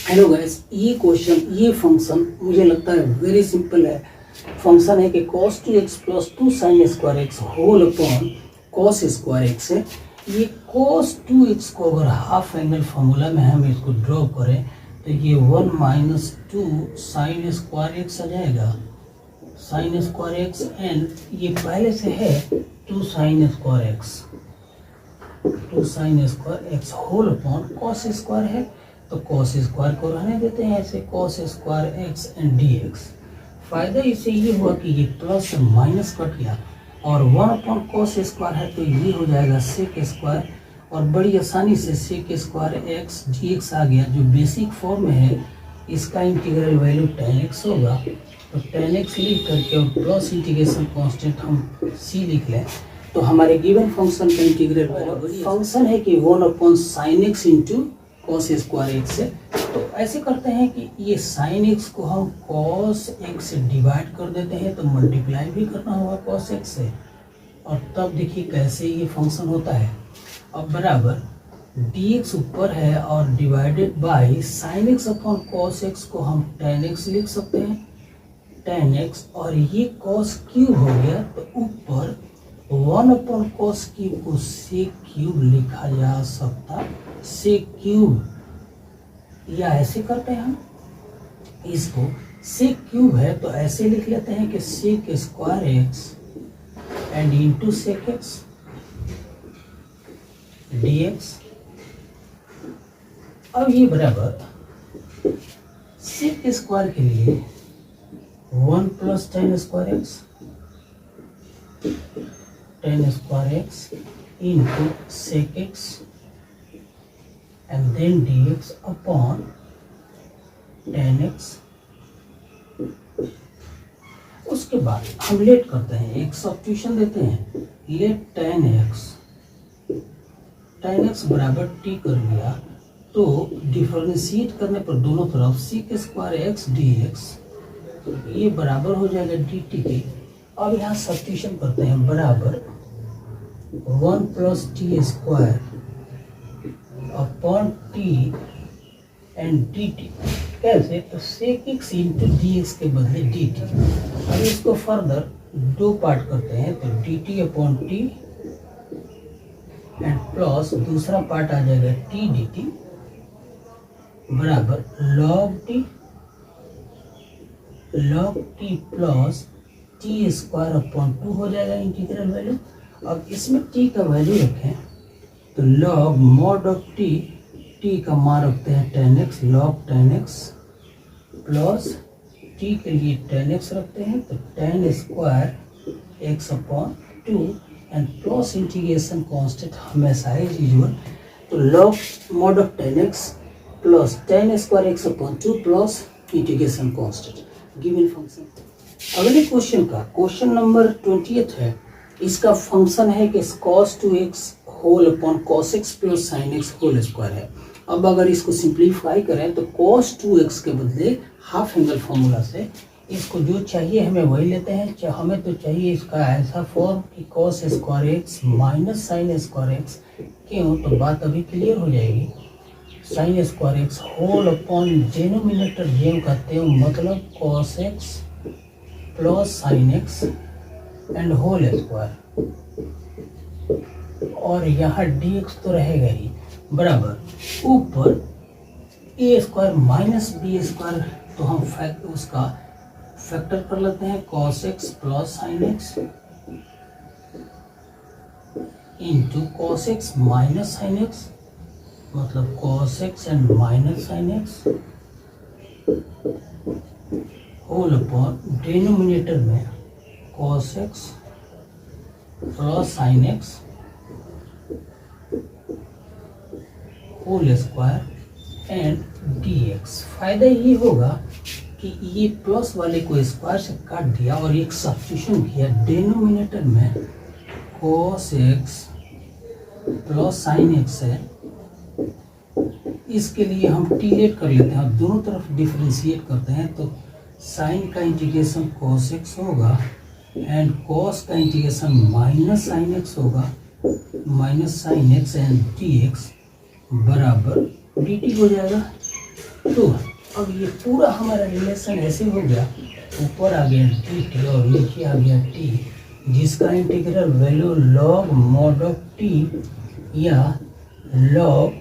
Hello guys, ये function मुझे लगता है वेरी सिंपल है। फंक्शन है कि cos 2x plus 2 sin square x whole upon cos square x है। ये cos 2x को अगर हाफ एंगल फार्मूला में हम इसको ड्रॉ करें तो ये 1 माइनस 2 साइन स्क्वायर एक्स आ जाएगा, साइन स्क्वायर एक्स, एंड ये पहले से है 2 sine square x, 2 sine square x whole upon cos square है तो cos स्क्वायर को रहने देते हैं ऐसे, cos square x and dx। फायदा इससे ये हुआ कि ये प्लस माइनस कट गया और 1 अपॉन cos स्क्वायर है तो ये हो जाएगा sec स्क्वायर, और बड़ी आसानी से sec स्क्वायर एक्स dx आ गया जो बेसिक फॉर्म में है। इसका इंटीग्रल वैल्यू tan x होगा, तो tan x लिख करके और प्लस इंटीग्रेशन कांस्टेंट हम c लिख लें तो हमारे गिवन फंक्शन का इंटीग्रल फंक्शन है कि 1 upon sine x into cos square x है। तो ऐसे करते हैं कि ये sin x को हम cos x से डिवाइड कर देते हैं तो मल्टीप्लाई भी करना होगा cos x से, और तब देखिए कैसे ये फंक्शन होता है। अब बराबर dx ऊपर है और divided by sin x upon cos x को हम tan x लिख सकते हैं, tan x, और ये cos क्यूब हो गया तो ऊपर 1 अपॉन cos क्यूब को sec क्यूब लिखा जा सकता, sec क्यूब, या ऐसे करते हैं हम इसको, sec क्यूब है तो ऐसे लिख लेते हैं कि sec square x and into sec x dx। अब ये बराबर sec स्क्वायर के लिए 1 plus tan square x, tan square x into sec x and then dx upon tan x। उसके बाद हम लेट करते हैं, एक सब्स्टिट्यूशन देते हैं, लेट tan x बराबर t कर लिया तो डिफरेंशिएट करने पर दोनों तरफ sec स्क्वायर एक्स dx ये बराबर हो जाएगा dt के। अब यहाँ सब्स्टिट्यूशन करते हैं, बराबर 1 plus T square upon T and D T, कैसे, तो sec x into D x के बदले डी टी। अब इसको फर्दर दो पार्ट करते हैं तो D T upon T and plus दूसरा पार्ट आ जाएगा टी डी टी बराबर log T plus T square upon 2 हो जाएगा इंटीग्रल वैल्यू। अब इसमें टी का वैल्यू रखें तो log mod ऑफ टी का मान रखते हैं tan x, log tan x plus T के लिए tan x रखते हैं तो tan square x upon 2 and plus integration constant हमेशा एज यूजुअल, तो log mod of tan x plus tan square x upon 2 plus integration constant given function. अगले question का question number 20 है। इसका फंक्शन है कि cos 2x whole upon cos x plus sin x whole square है। अब अगर इसको सिंप्लीफाई करें तो cos 2x के बदले हाफ एंगल फॉर्मूला से इसको जो चाहिए हमें वही लेते हैं। हमें तो चाहिए इसका ऐसा फॉर्म कि cos square x minus sine square x, क्यों, तो बात अभी क्लियर हो जाएगी। Sine square x whole upon denominator जेम कहते हैं, मतलब cos x plus sine x and whole square, और यहाँ dx तो रहेगा ही, बराबर ऊपर a square minus B square, तो हम उसका फैक्टर कर लेते हैं cos x plus sine x into cos x minus sine x, मतलब cos x and minus sine x whole upon denominator में cos x plus sine x whole square and dx। फायदा ये होगा कि ये प्लस वाले को स्क्वायर से काट दिया और एक सब्स्टिट्यूशन किया डिनोमिनेटर में cos x plus sine x है, इसके लिए हम टी लेट कर लेते हैं और दोनों तरफ डिफरेंशिएट करते हैं तो साइन का इंटीग्रेशन cos x होगा एंड cos का इंटीग्रेशन माइनस साइन एक्स होगा, minus sine x and dx बराबर dt हो जाएगा। टू। अब ये पूरा हमारा रिलेशन ऐसे हो गया, ऊपर आ गया dt और नीचे आ गया t, जिसका integral value log mod of t या log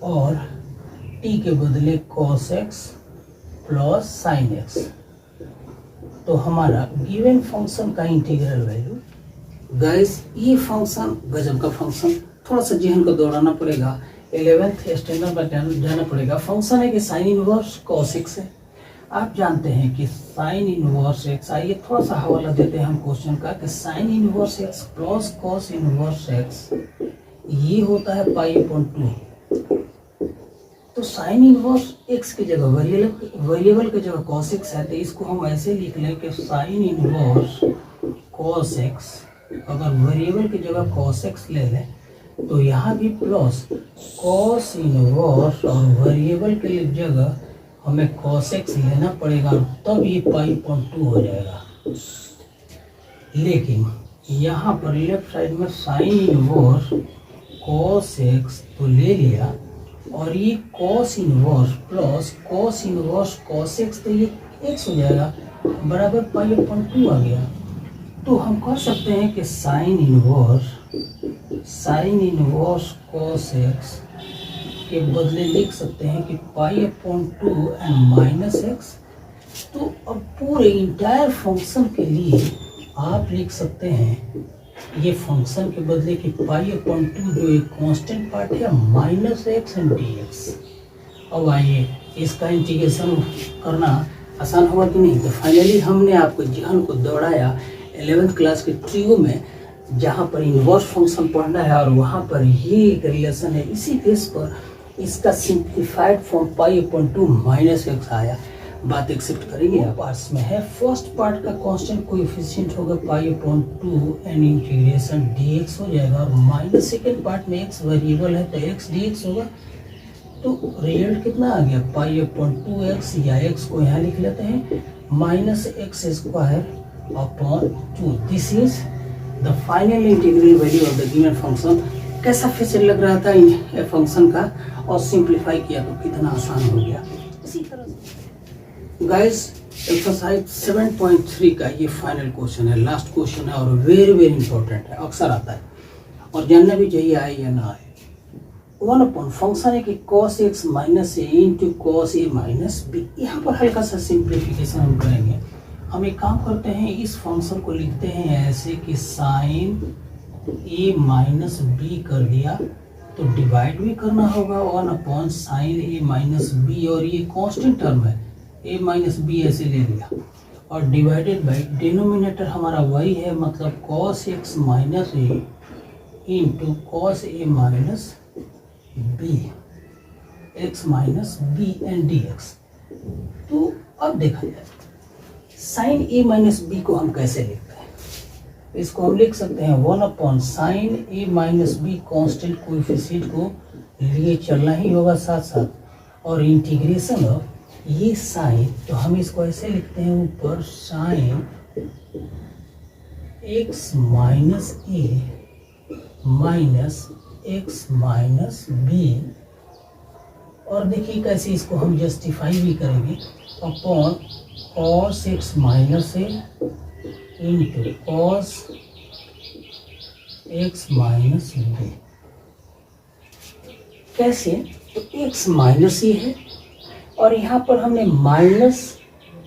और t के बदले cos x plus sin x। तो हमारा गिवन फंक्शन का इंटीग्रल वैल्यू, गाइस ये फंक्शन गजब का फंक्शन, थोड़ा सा जहन को दौड़ाना पड़ेगा, 11th स्टैंडर्ड में जाना पड़ेगा। फंक्शन है कि साइन इनवर्स cos x है। आप जानते हैं कि साइन इनवर्स x, आइए थोड़ा सा हवाला देते हैं हम क्वेश्चन का, कि sine inverse x plus cos inverse x ये होता है π/2। तो साइन इनवर्स x की जगह वेरिएबल की जगह cos x है, तो इसको हम ऐसे लिख लें कि साइन इनवर्स cos x, अगर वेरिएबल की जगह cos x ले लें तो यहाँ भी प्लस cos इनवर्स और वेरिएबल के जगह हमें cos x लेना पड़ेगा, तब ये π/2 हो जाएगा। लेकिन यहाँ पर लेफ्ट साइड में साइन इनवर्स cos x तो ले लिया, और ये cos inverse plus cos inverse cos x, तो ये x हो जाएगा बराबर π/2 आ गया। तो हम कह सकते हैं कि साइन इनवर्स cos x के बदले लिख सकते हैं कि π/2 एंड माइनस x। तो अब पूरे इंटायर फंक्शन के लिए आप लिख सकते हैं ये फंक्शन के बदले कि π/2 जो एक कांस्टेंट पार्ट है माइनस x एंड dx। अब आइए इसका इंटीग्रेशन करना आसान होगा कि नहीं। तो फाइनली हमने आपको जहन को दौड़ाया 11th क्लास के ट्रियो में, जहाँ पर इन्वर्स फंक्शन पढ़ना है और वहाँ पर ये एक रिलेशन है। इसी बेस पर इसका सिंप्लीफाइड फॉर्म π/2 माइनस x आया। बात एक्सेप्ट करेंगे। पार्ट्स में है, फर्स्ट पार्ट का कांस्टेंट कोएफिशिएंट होगा π/2 एंड इंटीग्रेशन dx हो जाएगा, और माइनस सेकेंड पार्ट में x वेरिएबल है तो x dx होगा। तो रिजल्ट कितना आ गया π/2x, या x को यहाँ लिख लेते हैं -x² upon 2। This is the final integral value of the given function. कैसा फीचर लग रहा था इन फंक्शन का, और सिंप्लीफाई किया तो कितना आसान हो गया। इसी तरह गाइस एक्सरसाइज 7.3 का ये फाइनल क्वेश्चन है, लास्ट क्वेश्चन है और वेरी वेरी इंपॉर्टेंट है, अक्सर आता है और जानना भी चाहिए आए या ना आए। 1 अपॉन फंक्शन है कि cos x minus a into cos a minus b। यहाँ पर हल्का सा सिंप्लीफिकेशन हम करेंगे। हम एक काम करते हैं, इस फंक्शन को लिखते हैं ऐसे कि साइन a माइनस b कर दिया, तो डिवाइड भी करना होगा 1 upon sine a minus b, और ये कांस्टेंट टर्म है a माइनस b ऐसे ले लिया, और डिवाइडेड बाई डिनोमिनेटर हमारा वही है, मतलब cos x minus a into cos a minus b, x minus b and dx। तो अब देखा जाए साइन a माइनस b को हम कैसे लिखते हैं। इसको हम लिख सकते हैं 1 upon sine a minus b, constant coefficient को लिए चलना ही होगा साथ साथ, और इंटीग्रेशन ऑफ ये साइन, तो हम इसको ऐसे लिखते हैं ऊपर sine x minus a minus x minus b, और देखिए कैसे इसको हम जस्टिफाई भी करेंगे, upon cos x minus a into cos x minus b। कैसे, तो x माइनस a है और यहाँ पर हमने माइनस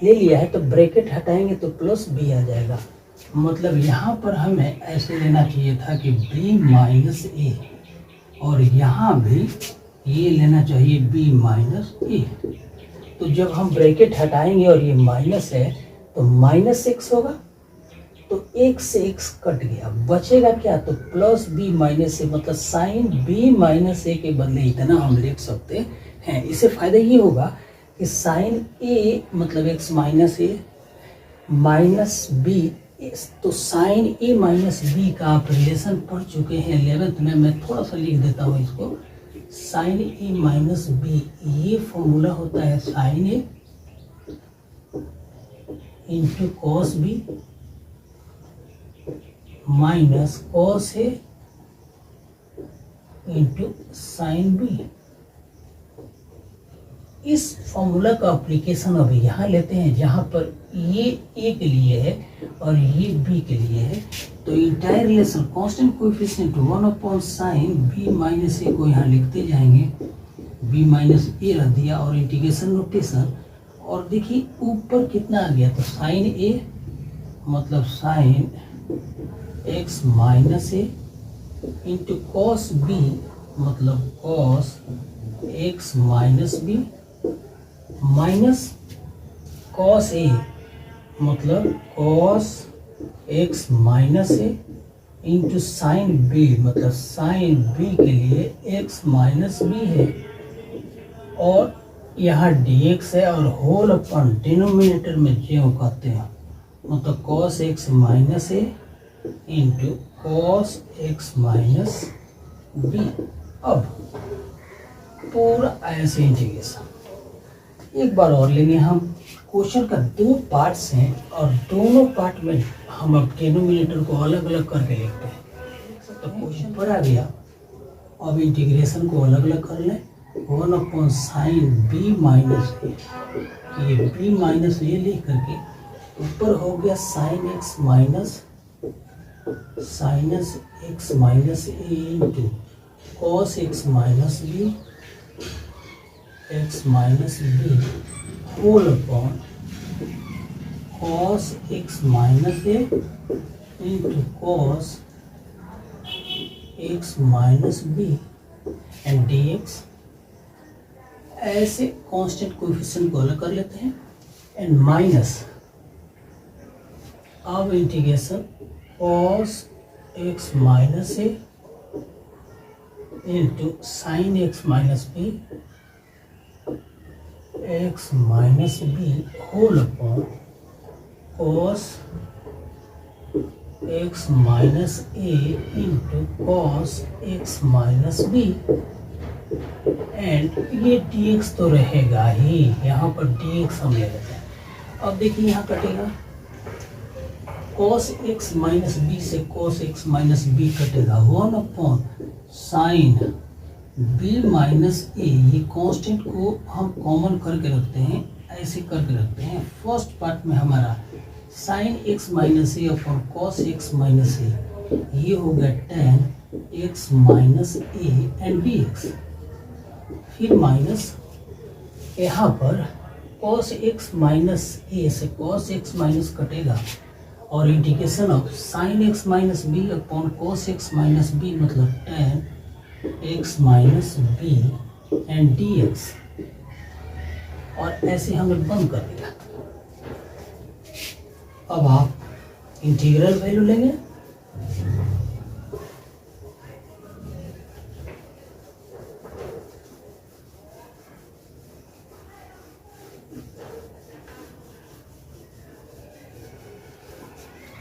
ले लिया है, तो ब्रैकेट हटाएंगे तो प्लस b आ जाएगा। मतलब यहाँ पर हमें ऐसे लेना चाहिए था कि b माइनस a, और यहाँ भी ये लेना चाहिए b माइनस a। तो जब हम ब्रैकेट हटाएंगे और ये माइनस है तो माइनस x होगा, तो x से x कट गया, बचेगा क्या, तो प्लस b माइनस a, मतलब साइन b माइनस a के बदले इतना हम लिख सकते हैं। इससे फायदा ये होगा कि साइन a मतलब x minus a minus b, तो साइन a माइनस b का आप रिलेशन पढ़ चुके हैं 11th में। मैं थोड़ा सा लिख देता हूँ इसको, साइन a माइनस b, ये फॉर्मूला होता है sine a into cos b minus cos a into sine b। इस फॉर्मूला का एप्लीकेशन अब यहाँ लेते हैं, जहाँ पर ये ए के लिए है और ये बी के लिए है। तो entire relation constant coefficient 1/sin b minus a को यहाँ लिखते जाएंगे, b माइनस ए रख दिया और इंटीग्रेशन नोटेशन। और देखिए ऊपर कितना आ गया, तो साइन ए मतलब साइन x माइनस ए इंटू कॉस बी मतलब cos x minus b minus cos a मतलब कॉस x माइनस ए इंटू साइन बी मतलब साइन बी के लिए x माइनस बी है, और यहाँ dx है और होल अपन डिनोमिनेटर में ज्यों कहते हैं, मतलब cos x माइनस ए into cos x minus b. अब पूरा ऐसे इंटीग्रेशन एक बार और लेंगे हम। क्वेश्चन का दो पार्ट्स हैं और दोनों पार्ट में हम अब डिनोमिनेटर को अलग अलग करके लिखते हैं। तो क्वेश्चन पर आ गया, अब इंटीग्रेशन को अलग अलग कर लें। 1/sin b माइनस ए, ये b माइनस ए लिख करके ऊपर हो गया sin x minus A into cos x minus B x minus B whole upon cos x minus A into cos x minus B and dx। ऐसे कांस्टेंट कोएफिशिएंट को अलग कर लेते हैं एंड माइनस अब integration cos x minus A into sine x minus B x minus B whole upon cos x minus A into cos x minus B and ये dx तो रहेगा ही, यहाँ पर dx हम ले लेते हैं। अब देखिए यहाँ कटेगा cos x माइनस बी से cos x माइनस बी कटेगा 1/sin b माइनस ए। ये कांस्टेंट को हम कॉमन करके रखते हैं, ऐसे करके रखते हैं। फर्स्ट पार्ट में हमारा sin x minus a upon cos x minus ए, ये हो गया tan x minus A and dx। फिर माइनस यहाँ पर cos x माइनस ए से cos x माइनस कटेगा और integration of sin x minus B upon cos x minus B मतलब tan x minus B and dx, और ऐसे हमने बंद कर दिया। अब आप इंटीग्रल वैल्यू लेंगे,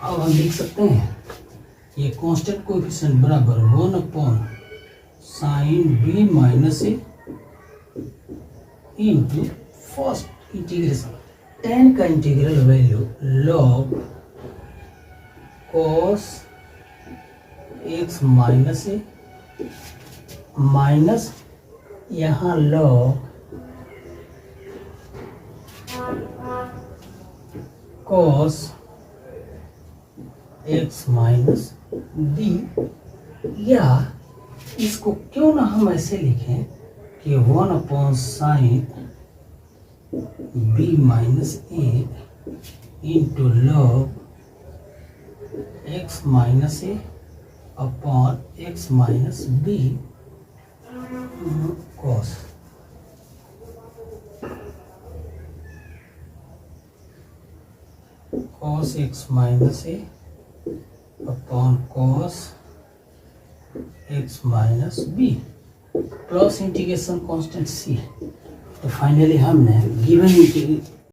अब हम लिख सकते हैं ये कांस्टेंट कोएफिशिएंट बराबर 1/sin b माइनस ए इंटू फर्स्ट इंटीग्रेशन tan का integral value log cos x minus a minus यहाँ log cos x minus b, या इसको क्यों ना हम ऐसे लिखें कि 1/sin b minus A into log x minus a upon x minus b cos x minus a upon cos x minus b plus integration constant c। तो finally हमने गिवन